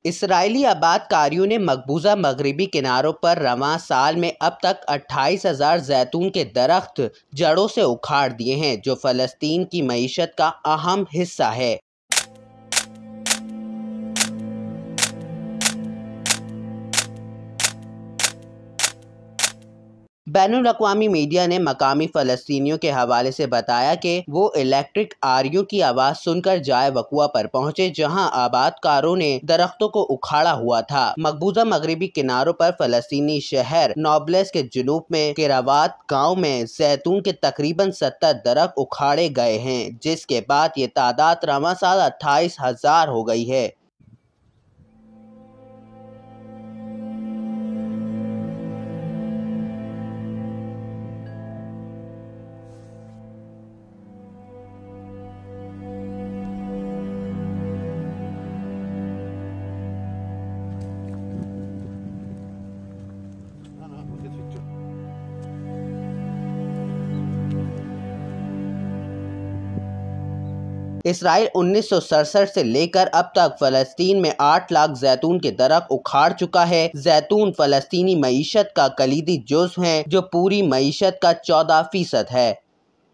Israeli आबादकारियों ने मकबूजा मगरबी किनारों पर रवां साल में अब तक 28,000 जैतून के दरख्त जड़ों से उखाड़ दिए हैं, जो फ़लस्तीन की मईशत का अहम हिस्सा है। बैनुल-अक़वामी मीडिया ने मकामी फ़लस्तीनियों के हवाले से बताया कि वो इलेक्ट्रिक आरियों की आवाज़ सुनकर जाए वक़ुआ पर पहुंचे, जहां आबादकारों ने दरख्तों को उखाड़ा हुआ था। मकबूजा मगरबी किनारों पर फ़लस्तीनी शहर नाब्लस के जुनूब में किरावात गांव में जैतून के तकरीबन 70 दरख्त उखाड़े गए हैं, जिसके बाद ये तादाद रवां साल 28,000 हो गई है। इसराइल 1967 से लेकर अब तक फ़लस्तीन में 8 लाख जैतून के दरख्त उखाड़ चुका है। जैतून फ़लस्तीनी मईशत का कलीदी जुज़्व है, जो पूरी मईशत का 14% है।